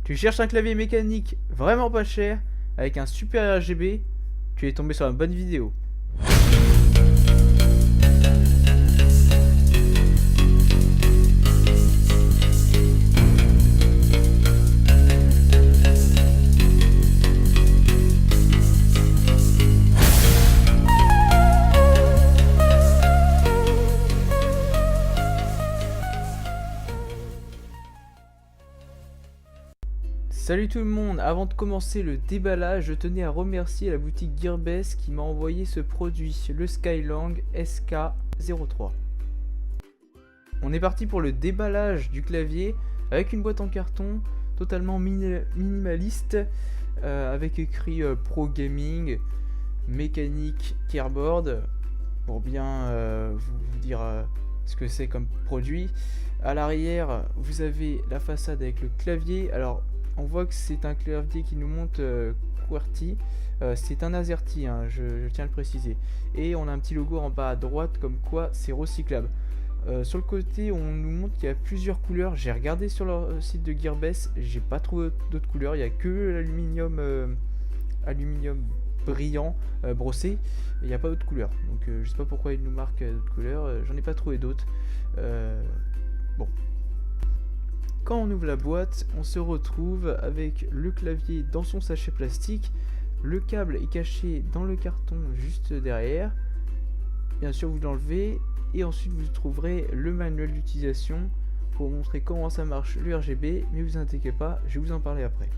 Tu cherches un clavier mécanique vraiment pas cher, avec un super RGB, tu es tombé sur une bonne vidéo. Salut tout le monde, avant de commencer le déballage, je tenais à remercier la boutique Gearbest qui m'a envoyé ce produit, le Skylang SK03. On est parti pour le déballage du clavier avec une boîte en carton totalement minimaliste avec écrit Pro Gaming, mécanique Keyboard pour bien vous dire ce que c'est comme produit. À l'arrière, vous avez la façade avec le clavier. Alors, on voit que c'est un clavier qui nous monte QWERTY. C'est un AZERTY, hein, je tiens à le préciser. Et on a un petit logo en bas à droite, comme quoi c'est recyclable. Sur le côté, on nous montre qu'il y a plusieurs couleurs. J'ai regardé sur leur site de Gearbest, j'ai pas trouvé d'autres couleurs. Il n'y a que l'aluminium brillant brossé. Il n'y a pas d'autres couleurs. Donc je sais pas pourquoi ils nous marquent d'autres couleurs. J'en ai pas trouvé d'autres. Bon. Quand on ouvre la boîte, on se retrouve avec le clavier dans son sachet plastique. Le câble est caché dans le carton juste derrière. Bien sûr, vous l'enlevez et ensuite vous trouverez le manuel d'utilisation pour vous montrer comment ça marche le RGB. Mais vous inquiétez pas, je vais vous en parler après.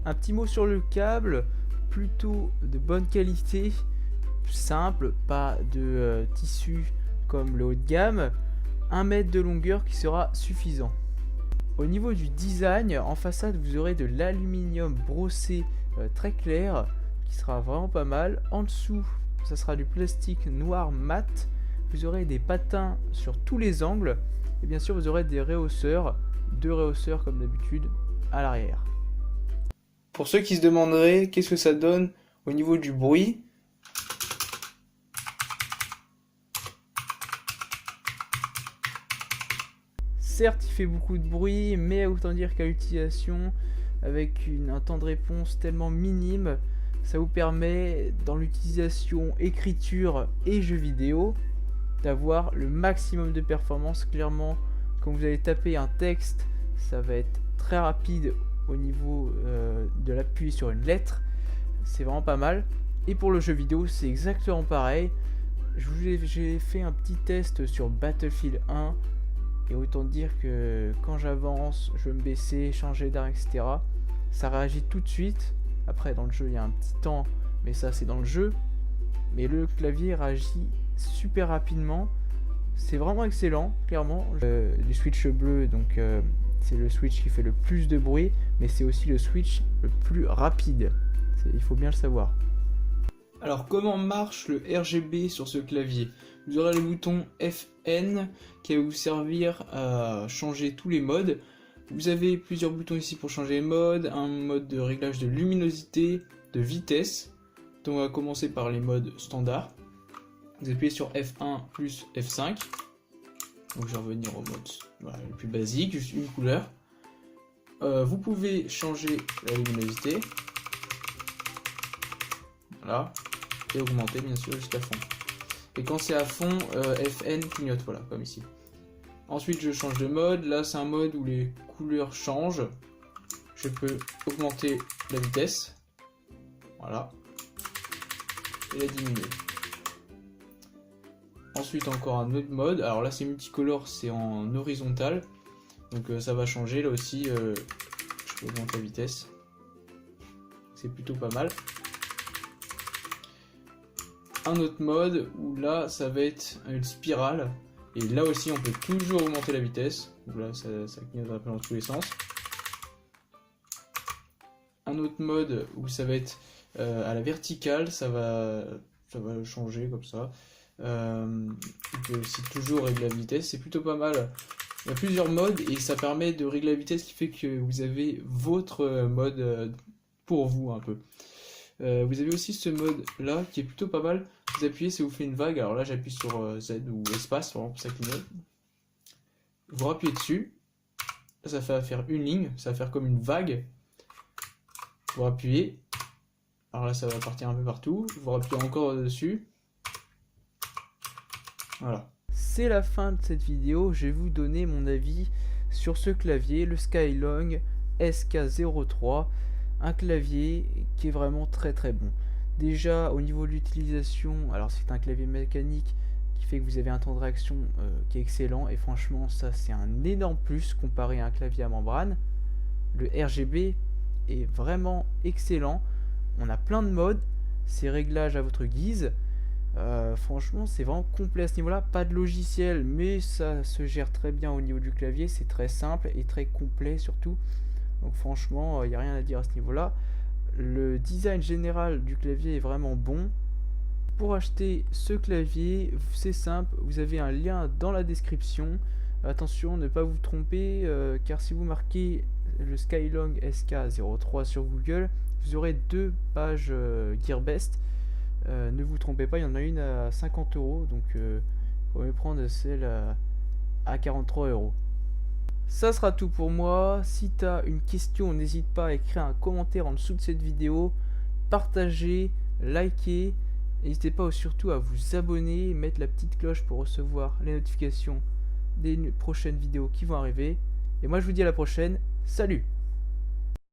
Un petit mot sur le câble, plutôt de bonne qualité, simple, pas de tissu comme le haut de gamme. 1 mètre de longueur qui sera suffisant. Au niveau du design, en façade vous aurez de l'aluminium brossé très clair qui sera vraiment pas mal. En dessous ça sera du plastique noir mat. Vous aurez des patins sur tous les angles et bien sûr vous aurez des rehausseurs, 2 rehausseurs comme d'habitude à l'arrière. Pour ceux qui se demanderaient qu'est-ce que ça donne au niveau du bruit, certes, il fait beaucoup de bruit, mais autant dire qu'à l'utilisation, avec un temps de réponse tellement minime, ça vous permet, dans l'utilisation écriture et jeux vidéo, d'avoir le maximum de performance. Clairement, quand vous allez taper un texte, ça va être très rapide au niveau de l'appui sur une lettre. C'est vraiment pas mal. Et pour le jeu vidéo, c'est exactement pareil. J'ai fait un petit test sur Battlefield 1. Et autant dire que quand j'avance, je veux me baisser, changer d'arme, etc. Ça réagit tout de suite. Après, dans le jeu, il y a un petit temps, mais ça, c'est dans le jeu. Mais le clavier réagit super rapidement. C'est vraiment excellent, clairement. Le switch bleu, donc c'est le switch qui fait le plus de bruit, mais c'est aussi le switch le plus rapide. Il faut bien le savoir. Alors, comment marche le RGB sur ce clavier? Vous aurez le bouton FN qui va vous servir à changer tous les modes. Vous avez plusieurs boutons ici pour changer les modes, un mode de réglage de luminosité, de vitesse. Donc on va commencer par les modes standards. Vous appuyez sur F1 plus F5. Donc je vais revenir au mode le plus basique, juste une couleur. Vous pouvez changer la luminosité. Voilà. Et augmenter bien sûr jusqu'à fond. Et quand c'est à fond, FN clignote, voilà, comme ici. Ensuite, je change de mode. Là, c'est un mode où les couleurs changent. Je peux augmenter la vitesse. Voilà. Et la diminuer. Ensuite, encore un autre mode. Alors là, c'est multicolore, c'est en horizontal. Donc ça va changer. Là aussi, je peux augmenter la vitesse. C'est plutôt pas mal. Un autre mode où là ça va être une spirale et là aussi on peut toujours augmenter la vitesse. Donc là ça clignote un peu dans tous les sens. Un autre mode où ça va être à la verticale, ça va changer comme ça. On peut aussi toujours régler la vitesse, c'est plutôt pas mal. Il y a plusieurs modes et ça permet de régler la vitesse, qui fait que vous avez votre mode pour vous un peu. Vous avez aussi ce mode là qui est plutôt pas mal. Vous appuyez, ça vous fait une vague. Alors là j'appuie sur Z ou espace, vraiment pour ça clignote. Vous rappuyez dessus ça va faire une ligne, ça va faire comme une vague. Vous appuyez. Alors là, ça va partir un peu partout. Vous appuyez encore dessus. Voilà. C'est la fin de cette vidéo. Je vais vous donner mon avis sur ce clavier, le Skylong SK03. Un clavier qui est vraiment très bon. Déjà au niveau de l'utilisation, alors c'est un clavier mécanique qui fait que vous avez un temps de réaction qui est excellent, et franchement ça c'est un énorme plus comparé à un clavier à membrane. Le RGB est vraiment excellent, on a plein de modes, c'est réglage à votre guise. Franchement c'est vraiment complet à ce niveau là, pas de logiciel mais ça se gère très bien au niveau du clavier, c'est très simple et très complet surtout. Donc franchement il n'y a rien à dire à ce niveau là. Le design général du clavier est vraiment bon. Pour acheter ce clavier, c'est simple, vous avez un lien dans la description. Attention, ne pas vous tromper, car si vous marquez le Skylong SK03 sur Google, vous aurez deux pages Gearbest. Ne vous trompez pas, il y en a une à 50 €, donc il faut mieux prendre celle à 43 €. Ça sera tout pour moi. Si tu as une question, n'hésite pas à écrire un commentaire en dessous de cette vidéo, partager, liker. N'hésitez pas surtout à vous abonner, mettre la petite cloche pour recevoir les notifications des prochaines vidéos qui vont arriver. Et moi je vous dis à la prochaine, salut!